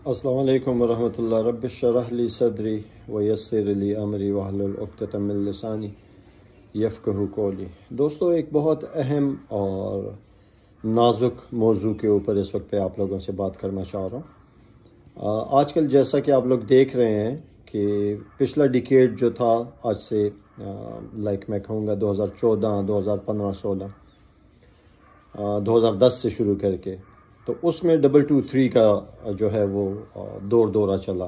السلام علیکم ورحمۃ اللہ رب اشرح لی صدری ویسر لی امری واحلل عقدۃ من لسانی یفقہوا قولی۔ دوستو، ایک بہت اہم اور نازک موضوع کے اوپر اس وقت پہ آپ لوگوں سے بات کرنا چاہ رہا ہوں۔ آج کل جیسا کہ آپ لوگ دیکھ رہے ہیں کہ پچھلا ڈیکیڈ جو تھا آج سے میں کہوں گا 2014 2015 16 2010 سے شروع کر کے، تو اس میں 223 کا جو ہے وہ دورہ چلا۔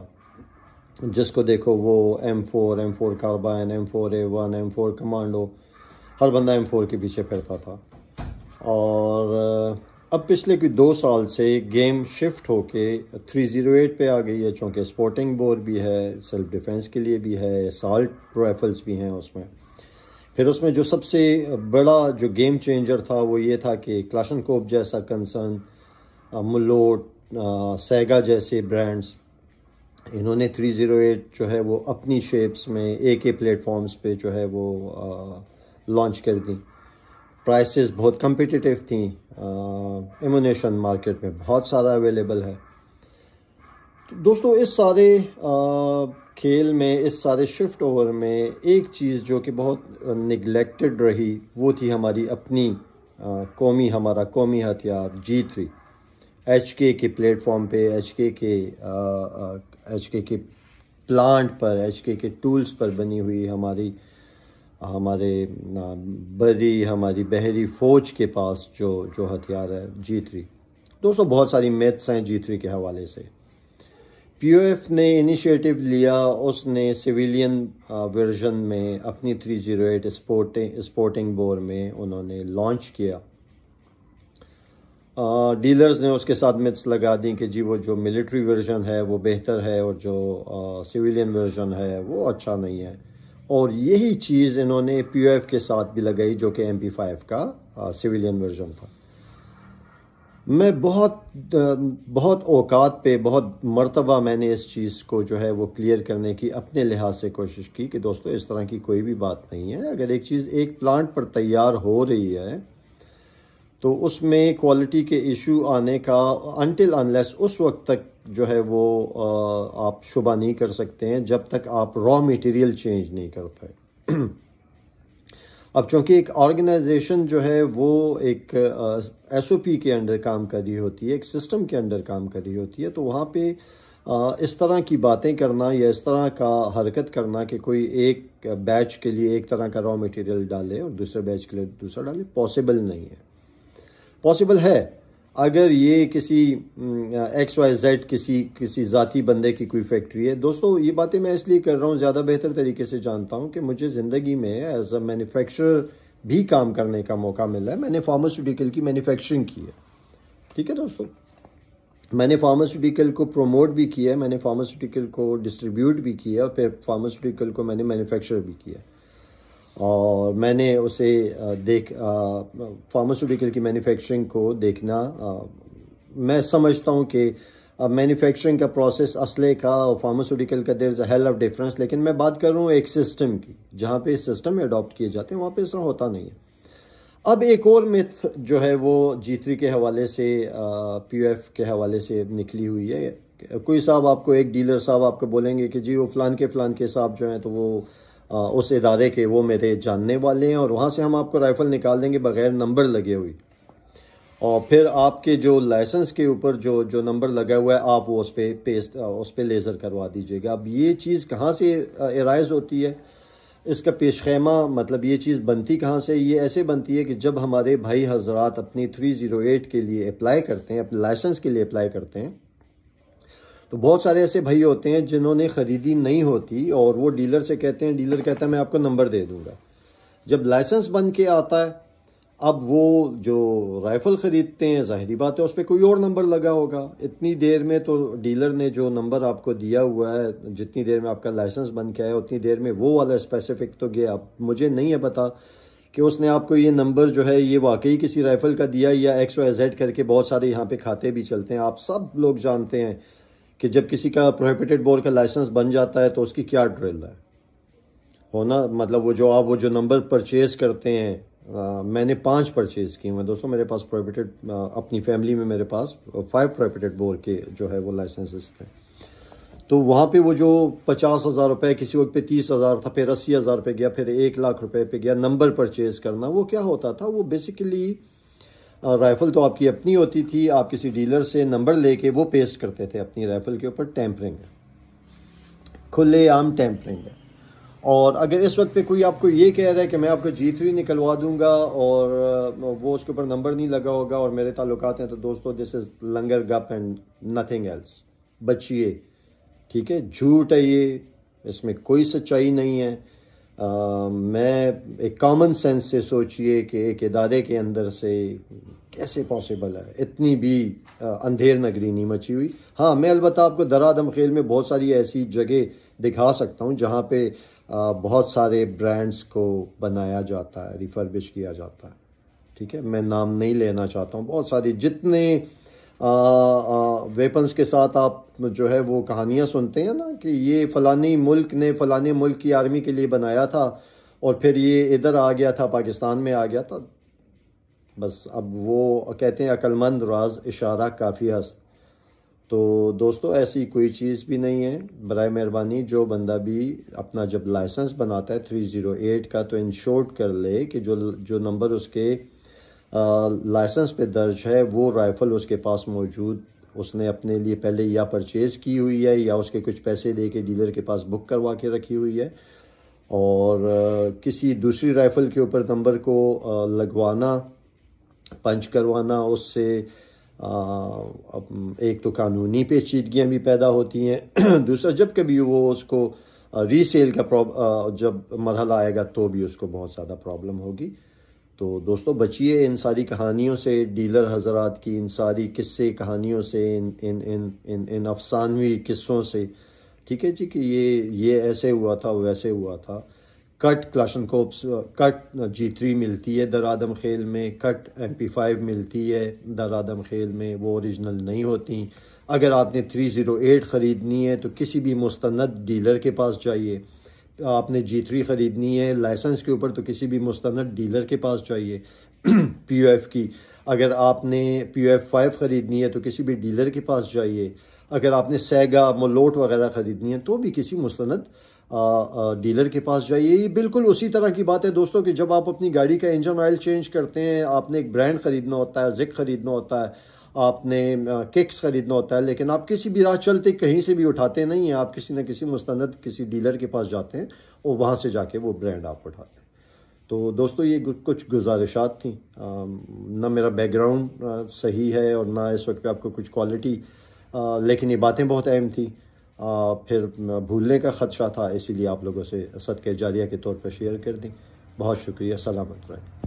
جس کو دیکھو وہ M4 کاربائن، M4A1، M4 کمانڈو، ہر بندہ M4 کے پیچھے پھرتا تھا۔ اور اب پچھلے کوئی 2 سال سے گیم شفٹ ہو کے 308 پہ آ گئی ہے، چونکہ سپورٹنگ بور بھی ہے، سیلف ڈیفenس کے لیے بھی ہے، اسالٹ رائفلز بھی ہیں اس میں۔ پھر اس میں جو سب سے بڑا جو گیم چینجر تھا وہ یہ تھا کہ کلاشنکوف جیسا کنسرن، ملوٹ، سیگا جیسے برانڈز، انہوں نے 308 جو ہے وہ اپنی شیپس میں AK پلیٹ فارمز پہ جو ہے وہ لانچ کر دیں۔ پرائسز بہت کمپیٹیٹیو تھیں، ایمونیشن مارکیٹ میں بہت سارا اویلیبل ہے۔ تو دوستو، اس سارے کھیل میں، اس سارے شفٹ اوور میں ایک چیز جو کہ بہت نگلیکٹڈ رہی وہ تھی ہماری اپنی ہمارا قومی ہتھیار G3، HK کے پلیٹ فارم پہ، HK کے پلانٹ پر، HK کے ٹولز پر بنی ہوئی ہماری بحری فوج کے پاس جو ہتھیار ہے G3۔ دوستو، بہت ساری میتھس ہیں G3 کے حوالے سے۔ POF نے انیشیٹو لیا، اس نے سویلین ورژن میں اپنی 308 سپورٹنگ بور میں انہوں نے لانچ کیا۔ ڈیلرز نے اس کے ساتھ میتھس لگا دیں کہ جی وہ جو ملٹری ورژن ہے وہ بہتر ہے اور جو سویلین ورژن ہے وہ اچھا نہیں ہے، اور یہی چیز انہوں نے POF کے ساتھ بھی لگائی جو کہ MP5 کا سویلین ورژن تھا۔ میں بہت اوقات پہ، بہت مرتبہ میں نے اس چیز کو جو ہے وہ کلیئر کرنے کی اپنے لحاظ سے کوشش کی کہ دوستو اس طرح کی کوئی بھی بات نہیں ہے۔ اگر ایک چیز ایک پلانٹ پر تیار ہو رہی ہے تو اس میں کوالٹی کے ایشو آنے کا انٹل انلیس اس وقت تک جو ہے وہ آپ شبہ نہیں کر سکتے ہیں جب تک آپ را میٹیریل چینج نہیں کرتے۔ اب چونکہ ایک آرگنائزیشن جو ہے وہ ایک SOP کے انڈر کام کر رہی ہوتی ہے، ایک سسٹم کے انڈر کام کر رہی ہوتی ہے، تو وہاں پہ اس طرح کی باتیں کرنا یا اس طرح کا حرکت کرنا کہ کوئی ایک بیچ کے لیے ایک طرح کا را میٹیریل ڈالے اور دوسرے بیچ کے لیے دوسرا ڈالے، پاسبل نہیں ہے۔ پاسبل ہے اگر یہ کسی XYZ کسی ذاتی بندے کی کوئی فیکٹری ہے۔ دوستو، یہ باتیں میں اس لیے کر رہا ہوں، زیادہ بہتر طریقے سے جانتا ہوں کہ مجھے زندگی میں ایز اے مینوفیکچرر بھی کام کرنے کا موقع ملا ہے۔ میں نے فارماسیوٹیکل کی مینوفیکچرنگ کی ہے، ٹھیک ہے دوستو۔ میں نے فارماسیوٹیکل کو پروموٹ بھی کیا ہے، میں نے فارماسیوٹیکل کو ڈسٹریبیوٹ بھی کیا اور پھر فارماسیوٹیکل کو میں نے مینوفیکچر بھی کیا، اور میں نے اسے فارماسیوٹیکل کی مینوفیکچرنگ کو دیکھنا، میں سمجھتا ہوں کہ مینوفیکچرنگ کا پروسیس اسلحے کا اور فارماسیوٹیکل کا دیر از اے ہیل آف ڈفرینس، لیکن میں بات کر رہا ہوں ایک سسٹم کی، جہاں پہ سسٹم اڈاپٹ کیے جاتے ہیں وہاں پہ ایسا ہوتا نہیں ہے۔ اب ایک اور میتھ جو ہے وہ G3 کے حوالے سے، POF کے حوالے سے نکلی ہوئی ہے۔ کوئی صاحب آپ کو، ایک ڈیلر صاحب آپ کو بولیں گے کہ جی وہ فلان کے صاحب جو ہیں تو وہ اس ادارے کے وہ میرے جاننے والے ہیں، اور وہاں سے ہم آپ کو رائفل نکال دیں گے بغیر نمبر لگے ہوئی، اور پھر آپ کے جو لائسنس کے اوپر جو نمبر لگا ہوا ہے آپ وہ اس پہ لیزر کروا دیجیے گا۔ اب یہ چیز کہاں سے ارائز ہوتی ہے، اس کا پیش خیمہ، مطلب یہ چیز بنتی کہاں سے؟ یہ ایسے بنتی ہے کہ جب ہمارے بھائی حضرات اپنی 308 کے لیے اپلائی کرتے ہیں، اپنے لائسنس کے لیے اپلائی کرتے ہیں، تو بہت سارے ایسے بھائی ہوتے ہیں جنہوں نے خریدی نہیں ہوتی اور وہ ڈیلر سے کہتے ہیں، ڈیلر کہتا ہے میں آپ کو نمبر دے دوں گا۔ جب لائسنس بن کے آتا ہے، اب وہ جو رائفل خریدتے ہیں، ظاہری بات ہے اس پہ کوئی اور نمبر لگا ہوگا۔ اتنی دیر میں تو ڈیلر نے جو نمبر آپ کو دیا ہوا ہے، جتنی دیر میں آپ کا لائسنس بن کے آیا اتنی دیر میں وہ والا اسپیسیفک تو گیا۔ اب مجھے نہیں ہے پتا کہ اس نے آپ کو یہ نمبر جو ہے یہ واقعی کسی رائفل کا دیا یا XYZ کر کے بہت سارے یہاں پہ کھاتے بھی چلتے ہیں۔ آپ سب لوگ جانتے ہیں کہ جب کسی کا پروہیبٹڈ بور کا لائسنس بن جاتا ہے تو اس کی کیا ڈرل ہے ہونا، مطلب وہ جو آپ جو نمبر پرچیز کرتے ہیں میں نے 5 پرچیز کی ہیں دوستوں. میرے پاس پروہیبٹڈ اپنی فیملی میں میرے پاس 5 پروہیبٹڈ بور کے جو ہے وہ لائسنسز تھے. تو وہاں پہ وہ جو 50,000 روپے کسی وقت پہ 30,000 تھا، پھر 80,000 پہ گیا، پھر 1,00,000 روپے پہ گیا نمبر پرچیز کرنا. وہ کیا ہوتا تھا؟ وہ بیسیکلی رائفل تو آپ کی اپنی ہوتی تھی، آپ کسی ڈیلر سے نمبر لے کے وہ پیسٹ کرتے تھے اپنی رائفل کے اوپر. ٹیمپرنگ ہے، کھلے عام ٹیمپرنگ ہے. اور اگر اس وقت پہ کوئی آپ کو یہ کہہ رہا ہے کہ میں آپ کو G3 نکلوا دوں گا اور وہ اس کے اوپر نمبر نہیں لگا ہوگا اور میرے تعلقات ہیں، تو دوستو دس از لنگر گپ اینڈ نتھنگ ایلس. بچیے، ٹھیک ہے؟ جھوٹ ہے یہ، اس میں کوئی سچائی نہیں ہے. میں ایک کامن سینس سے سوچئے کہ ایک ادارے کے اندر سے کیسے پاسبل ہے اتنی بھی اندھیر نگری نہیں مچی ہوئی. ہاں، میں البتہ آپ کو درآدم خیل میں بہت ساری ایسی جگہ دکھا سکتا ہوں جہاں پہ بہت سارے برانڈز کو بنایا جاتا ہے، ریفربش کیا جاتا ہے. ٹھیک ہے، میں نام نہیں لینا چاہتا ہوں. بہت ساری جتنے ویپنز کے ساتھ آپ جو ہے وہ کہانیاں سنتے ہیں نا کہ یہ فلانی ملک نے فلانے ملک کی آرمی کے لیے بنایا تھا اور پھر یہ ادھر آ گیا تھا، پاکستان میں آ گیا تھا. بس اب وہ کہتے ہیں عقل مند راز اشارہ کافی است. تو دوستو ایسی کوئی چیز بھی نہیں ہے. برائے مہربانی جو بندہ بھی اپنا جب لائسنس بناتا ہے 308 کا تو انشورٹ کر لے کہ جو نمبر اس کے لائسنس پہ درج ہے وہ رائفل اس کے پاس موجود، اس نے اپنے لیے پہلے یا پرچیز کی ہوئی ہے یا اس کے کچھ پیسے دے کے ڈیلر کے پاس بک کروا کے رکھی ہوئی ہے. اور کسی دوسری رائفل کے اوپر نمبر کو لگوانا، پنچ کروانا، اس سے ایک تو قانونی پیچیدگیاں بھی پیدا ہوتی ہیں، دوسرا جب کبھی وہ اس کو ری سیل کا جب مرحلہ آئے گا تو بھی اس کو بہت زیادہ پرابلم ہوگی. تو دوستو بچیے ان ساری کہانیوں سے، ڈیلر حضرات کی ان ساری قصے کہانیوں سے، ان افسانوی قصوں سے. ٹھیک ہے جی کہ یہ ایسے ہوا تھا، ویسے ہوا تھا. کٹ کلاشنکوفس، کٹ G3 ملتی ہے درآدم خیل میں، کٹ MP5 ملتی ہے درآدم خیل میں، وہ اوریجنل نہیں ہوتی. اگر آپ نے 308 خریدنی ہے تو کسی بھی مستند ڈیلر کے پاس جائیے. آپ نے G3 خریدنی ہے لائسنس کے اوپر تو کسی بھی مستند ڈیلر کے پاس جائیے. POF کی اگر آپ نے POF 5 خریدنی ہے تو کسی بھی ڈیلر کے پاس جائیے. اگر آپ نے سیگا مولوٹ وغیرہ خریدنی ہے تو بھی کسی مستند ڈیلر کے پاس جائیے. یہ بالکل اسی طرح کی بات ہے دوستوں کہ جب آپ اپنی گاڑی کا انجن آئل چینج کرتے ہیں، آپ نے ایک برانڈ خریدنا ہوتا ہے، زک خریدنا ہوتا ہے، آپ نے ککس خریدنا ہوتا ہے، لیکن آپ کسی بھی راہ چلتے کہیں سے بھی اٹھاتے نہیں ہیں. آپ کسی نہ کسی مستند کسی ڈیلر کے پاس جاتے ہیں اور وہاں سے جا کے وہ برانڈ آپ اٹھاتے ہیں. تو دوستو یہ کچھ گزارشات تھیں. نہ میرا بیک گراؤنڈ صحیح ہے اور نہ اس وقت پہ آپ کو کچھ کوالٹی، لیکن یہ باتیں بہت اہم تھیں. پھر بھولنے کا خدشہ تھا، اسی لیے آپ لوگوں سے صدقہ جاریہ کے طور پر شیئر کر دیں. بہت شکریہ، سلامت رہیں.